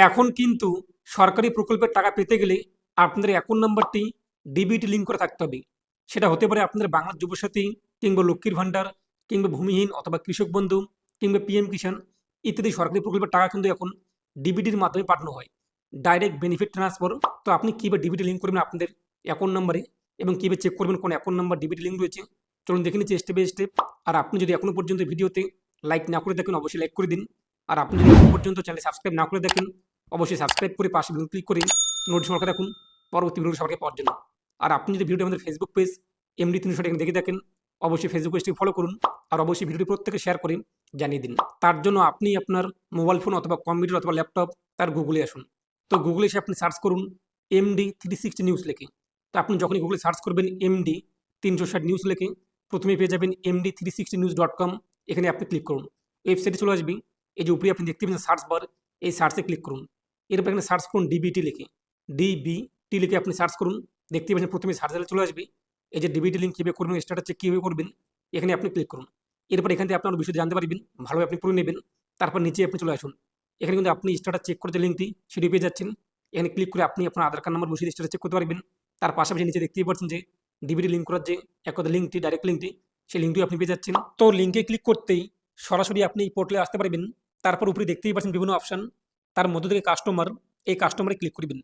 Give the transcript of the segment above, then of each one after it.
এখন কিন্তু সরকারি প্রকল্পের টাকা পেতে গেলে আপনাদের অ্যাকাউন্ট নাম্বারটি ডিবিটি লিঙ্ক করে থাকতে হবে। সেটা হতে পারে আপনাদের বাংলা যুবসাথী কিংবা লক্ষ্মীর ভাণ্ডার কিংবা ভূমিহীন অথবা কৃষক বন্ধু কিংবা পিএম কিষাণ ইত্যাদি সরকারি প্রকল্পের টাকা কিন্তু এখন ডিবিটির মাধ্যমে পাঠানো হয়, ডাইরেক্ট বেনিফিট ট্রান্সফার। তো আপনি কীভাবে ডিবিটি লিঙ্ক করবেন আপনাদের অ্যাকাউন্ট নাম্বারে এবং কীভাবে চেক করবেন কোন অ্যাকাউন্ট নাম্বার ডিবিটি লিঙ্ক রয়েছে, চলুন দেখে নিচ্ছি স্টেপ বাই স্টেপ। আর আপনি যদি এখনও পর্যন্ত ভিডিওতে লাইক না করে দেখেন অবশ্যই লাইক করে দিন। আর আপনি যদি এখন পর্যন্ত চ্যানেল সাবস্ক্রাইব না করে দেখেন অবশ্যই সাবস্ক্রাইব করে পাশে বেল ক্লিক করে নোটিফিকেশন সরকার রাখুন পরবর্তী ভিডিও সরকার পাওয়ার জন্য। আর আপনি যদি ভিডিওটি আমাদের ফেসবুক পেজ এমডি 360 এখানে দেখে দেখেন অবশ্যই ফেসবুক পেজটি ফলো করুন আর অবশ্যই ভিডিওটি প্রত্যেকে শেয়ার করে জানিয়ে দিন। তার জন্য আপনি আপনার মোবাইল ফোন অথবা কম্পিউটার অথবা ল্যাপটপ তার গুগলে আসুন। তো গুগলে এসে আপনি সার্চ করুন এমডি 360 নিউজ লিখে। তো আপনি যখনই গুগলে সার্চ করবেন এমডি 360 নিউজ লিখে প্রথমে পেয়ে যাবেন md360news.com। এখানে আপনি ক্লিক করুন, ওয়েবসাইটে চলে আসবে। এই যে উপরে আপনি দেখতে পাচ্ছেন সার্চ বার, এই সার্চে ক্লিক করুন। এরপর এখানে সার্চ করুন ডিবিটি লিখে, ডিবিটি লিখে আপনি সার্চ করুন। দেখতে পাচ্ছেন প্রথমে সার্চারে চলে আসবে এই যে ডিবিটি লিঙ্ক কীভাবে করবেন, স্টার্টার চেক কীভাবে করবেন, এখানে আপনি ক্লিক করুন। এরপর এখান থেকে আপনার বিষয়ে জানতে পারবেন, ভালোভাবে আপনি পড়ে নেবেন। তারপর নিচে আপনি চলে আসুন। এখানে কিন্তু আপনি স্টার্টার চেক করে যে লিঙ্কটি সেটি পেয়ে যাচ্ছেন। এখানে ক্লিক করে আপনি আপনার আধার কার্ড নাম্বার বসিয়ে স্টার্টার চেক করতে পারবেন। তার পাশাপাশি নিচে দেখতেই পাচ্ছেন যে ডিবিটি লিঙ্ক করার যে একদা লিঙ্কটি, ডাইরেক্ট লিঙ্কটি, সেই লিঙ্কটিও আপনি পেয়ে যাচ্ছেন। তো লিঙ্কে ক্লিক করতেই সরাসরি আপনি এই পোর্টালে আসতে পারবেন। তারপর উপরে দেখতেই পাচ্ছেন বিভিন্ন অপশান, তার মধ্য থেকে কাস্টমার, এই কাস্টমারে ক্লিক করবেন।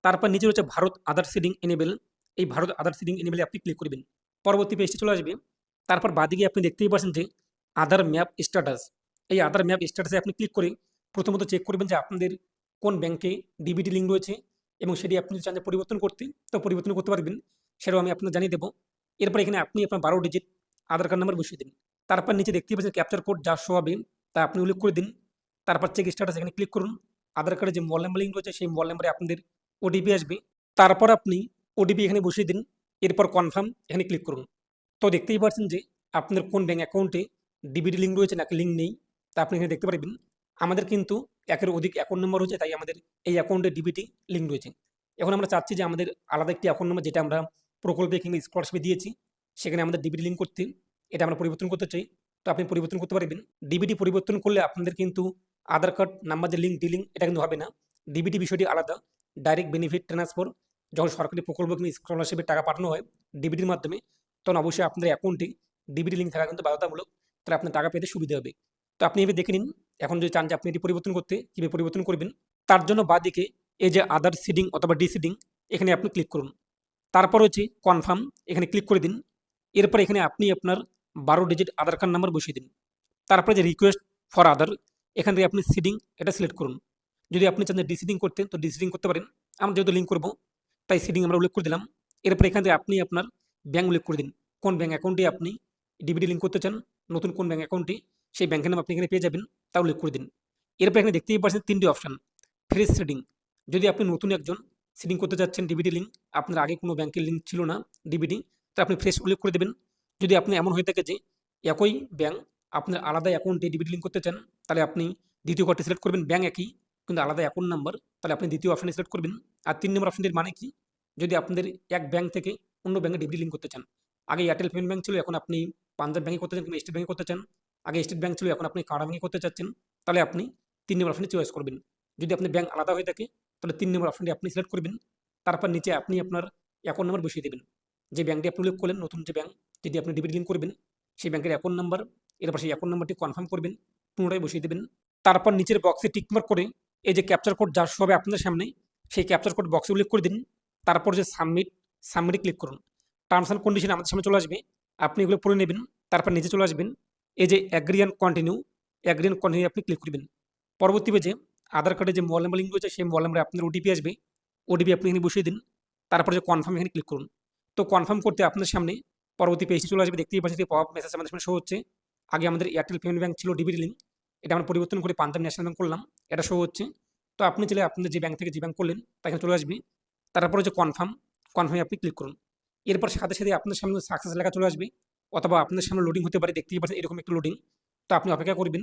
তারপর নিচে রয়েছে ভারত আধার সিডিং এনেবেল, এই ভারত আধার সিডিং এনেবেলে আপনি ক্লিক করবেন। পরবর্তী পেজটি চলে আসবে। তারপর বাদিকে আপনি দেখতেই পাচ্ছেন যে আধার ম্যাপ স্ট্যাটাস, এই আধার ম্যাপ স্ট্যাটাসে আপনি ক্লিক করে প্রথমত চেক করবেন যে আপনাদের কোন ব্যাংকে ডিবিটি লিঙ্ক রয়েছে এবং সেটি আপনি চান যে পরিবর্তন করতে, তো পরিবর্তন করতে পারবেন, সেটাও আমি আপনাকে জানিয়ে দেবো। এরপর এখানে আপনি আপনার 12 ডিজিট আধার কার্ড নাম্বার বসিয়ে দিন। তারপর নিচে দেখতেই পাচ্ছেন ক্যাপচার কোড যা শো হবে তা আপনি উল্লেখ করে দিন। তারপর চেক স্ট্যাটাস এখানে ক্লিক করুন। আধার কার্ডে যে মোবাইল নাম্বার লিঙ্ক রয়েছে সেই মোবাইল নাম্বারে আপনাদের ওটিপি আসবে। তারপর আপনি ওটিপি এখানে বসিয়ে দিন। এরপর কনফার্ম এখানে ক্লিক করুন। তো দেখতেই পাচ্ছেন যে আপনার কোন ব্যাঙ্ক অ্যাকাউন্টে ডিবিটি লিঙ্ক রয়েছে নাকি লিঙ্ক নেই তা আপনি এখানে দেখতে পারবেন। আমাদের কিন্তু একের অধিক অ্যাকাউন্ট নম্বর রয়েছে, তাই আমাদের এই অ্যাকাউন্টে ডিবিটি লিঙ্ক রয়েছে। এখন আমরা চাচ্ছি যে আমাদের আলাদা একটি অ্যাকাউন্ট নম্বর যেটা আমরা প্রকল্পে কিংবা স্কলারশিপে দিয়েছি সেখানে আমাদের ডিবিটি লিঙ্ক করতে, এটা আমরা পরিবর্তন করতে চাই। তো আপনি পরিবর্তন করতে পারবেন। ডিবিটি পরিবর্তন করলে আপনাদের কিন্তু আধার কার্ড নাম্বার যে লিঙ্ক ডিলিঙ্ক এটা কিন্তু হবে না। ডিবিটি বিষয়টি আলাদা, ডাইরেক্ট বেনিফিট ট্রান্সফার। যখন সরকারি প্রকল্প কিংবা স্কলারশিপের টাকা পাঠানো হয় ডিবিটির মাধ্যমে, তখন অবশ্যই আপনাদের অ্যাকাউন্টে ডিবিটি লিঙ্ক থাকা কিন্তু বাধ্যতামূলক, তাহলে আপনার টাকা পেতে সুবিধা হবে। তো আপনি এভাবে দেখে নিন। এখন যদি চান যে আপনি এটি পরিবর্তন করতে, কীভাবে পরিবর্তন করবেন, তার জন্য বাঁদিকে এই যে আধার সিডিং অথবা ডিসিডিং এখানে আপনি ক্লিক করুন। তারপর হচ্ছে কনফার্ম এখানে ক্লিক করে দিন। এরপর এখানে আপনি আপনার 12 ডিজিট আধার কার্ড নাম্বার বসিয়ে দিন। তারপরে যে রিকোয়েস্ট ফর আধার, এখান থেকে আপনি সিডিং এটা সিলেক্ট করুন। যদি আপনি চান যে ডিসিডিং করতে তো ডিসিডিং করতে পারেন। আমরা যেহেতু লিঙ্ক করবো তাই সিডিং আমরা উল্লেখ করে দিলাম। এরপর এখান থেকে আপনি আপনার ব্যাঙ্ক উল্লেখ করে দিন, কোন ব্যাঙ্ক অ্যাকাউন্টে আপনি ডিবিটি লিঙ্ক করতে চান, নতুন কোন ব্যাঙ্ক অ্যাকাউন্টে, সেই ব্যাঙ্কের নাম আপনি এখানে পেয়ে যাবেন, তা উল্লেখ করে দিন। এরপর এখানে দেখতেই পাচ্ছেন 3টি অপশান। ফ্রেশ সিডিং, যদি আপনি নতুন একজন সিডিং করতে চাচ্ছেন ডিবিটি লিঙ্ক, আপনার আগে কোনো ব্যাঙ্কের লিঙ্ক ছিল না ডিবিটি, তো আপনি ফ্রেশ উল্লেখ করে দেবেন। যদি আপনি এমন হয়ে থাকে যে একই ব্যাঙ্ক আপনার আলাদা অ্যাকাউন্টে ডিবিটি লিঙ্ক করতে চান, তাহলে আপনি দ্বিতীয় কার্ডটি সিলেক্ট করবেন, ব্যাঙ্ক একই কিন্তু আলাদা অ্যাকাউন্ট নাম্বার, তাহলে আপনি দ্বিতীয় অপশানে সিলেক্ট করবেন। আর 3 নম্বর অপশানটির মানে কি, যদি আপনাদের এক ব্যাঙ্ক থেকে অন্য ব্যাঙ্কে ডিবিটি লিঙ্ক করতে চান, আগে এয়ারটেল পেমেন্ট ব্যাঙ্ক ছিল এখন আপনি পাঞ্জাব ব্যাঙ্কে করতে চান কিংবা স্টেট ব্যাঙ্কে করতে চান, আগে স্টেট ব্যাঙ্ক ছিল এখন আপনি কানাড়া ব্যাঙ্কে করতে চাচ্ছেন, তাহলে আপনি 3 নম্বর অপশানে চয়েস করবেন। যদি আপনার ব্যাঙ্ক আলাদা হয়ে থাকে তাহলে 3 নম্বর অপশানটি আপনি সিলেক্ট করবেন। তারপর নিচে আপনি আপনার অ্যাকাউন্ট নাম্বার বসিয়ে দেবেন, যে ব্যাঙ্কটি আপনি উল্লেখ করলেন নতুন যে ব্যাঙ্ক যদি আপনি ডিবিটি লিঙ্ক করবেন সেই ব্যাঙ্কের অ্যাকাউন্ট নাম্বার, এরপর সেই অ্যাকাউন্ট নাম্বারটি কনফার্ম করবেন, পুনরায় বসিয়ে দেবেন। তারপর নিচের বক্সে টিকমার্ক করে এই যে ক্যাপচার কোড যা শো হবে আপনাদের সামনে সেই ক্যাপচার কোড বক্সে উল্লেখ করে দিন। তারপর যে সাবমিটে ক্লিক করুন। টার্মস অ্যান্ড কন্ডিশন আমাদের সামনে চলে আসবে, আপনি এগুলো পড়ে নেবেন। তারপর নিচে চলে আসবেন, এই যে অ্যাগ্রি অ্যান্ড কন্টিনিউ, আপনি ক্লিক করবেন। পরবর্তী পেজে আধার কার্ডে যে মোবাইল নাম্বার লিঙ্ক রয়েছে সেই মোবাইল নাম্বারে আপনার ওটিপি আসবে, ওটিপি আপনি এখানে বসিয়ে দিন। তারপর যে কনফার্ম এখানে ক্লিক করুন। তো কনফার্ম করতে আপনার সামনে পরবর্তী পেজটি চলে আসবে, দেখতেই পাচ্ছেন পপ আপ মেসেজ আমাদের সামনে শো হচ্ছে। আগে আমাদের এয়ারটেল পেমেন্ট ব্যাঙ্ক ছিল ডিবিটি লিঙ্ক, এটা আমরা পরিবর্তন করে পাঞ্জাব ন্যাশনাল ব্যাঙ্ক করলাম, এটা শো হচ্ছে। তো আপনি চাইলে আপনাদের যে ব্যাঙ্ক থেকে যে ব্যাঙ্ক করলেন তা এখানে চলে আসবে। তারপরে যে কনফার্মে আপনি ক্লিক করুন। এরপর সাথে সাথে আপনার সামনে সাকসেস লেখা চলে আসবে, অথবা আপনার সামনে লোডিং হতে পারে, দেখতেই পাচ্ছেন এরকম একটু লোডিং। তো আপনি অপেক্ষা করবেন,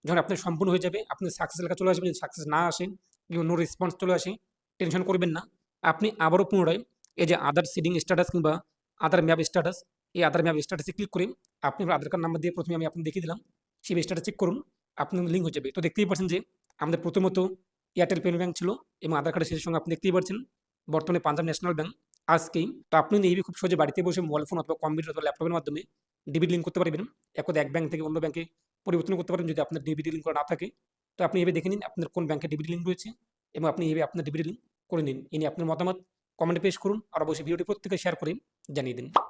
যখন আপনার সম্পূর্ণ হয়ে যাবে আপনার সাকসেস লেখা চলে আসবে। যদি সাকসেস না আসে কিংবা নো রেসপন্স চলে আসে, টেনশন করবেন না। আপনি আবারও পুনরায় এই যে আধার সিডিং স্ট্যাটাস কিংবা আধার ম্যাপ স্ট্যাটাস, এই আধার ম্যাপ স্ট্যাটাসে ক্লিক করে আপনি আপনার আধার কার্ড নাম্বার দিয়ে প্রথমে আমি আপনাকে দেখিয়ে দিলাম, সেই স্ট্যাটাস চেক করুন, আপনার লিঙ্ক হয়ে যাবে। তো দেখতেই পাচ্ছেন যে আমাদের প্রথমত এয়ারটেল পেমেন্ট ব্যাংক ছিল এবং আধার কার্ডের শেষের সঙ্গে আপনি দেখতেই পাচ্ছেন বর্তমানে পাঞ্জাব ন্যাশনাল ব্যাংক আজকেই। তো আপনি এইভাবে খুব সহজে বাড়িতে বসে মোবাইল ফোন অথবা কম্পিউটার অথবা ল্যাপটপের মাধ্যমে ডিবিটি লিঙ্ক করতে পারবেন। একদা এক ব্যাংক থেকে অন্য ব্যাংকে পরিবর্তন করতে পারেন যদি আপনার ডিবিটি লিঙ্ক করা না থাকে। তো আপনি এভাবে দেখে নিন আপনার কোন ব্যাংকে ডিবিটি লিঙ্ক রয়েছে এবং আপনি এইভাবে আপনার ডিবিটি লিঙ্ক করে নিন। এ নিয়ে আপনার মতামত কমেন্টে পেশ করুন আর অবশ্যই ভিডিওটি প্রত্যেকে শেয়ার করে জানিয়ে দিন।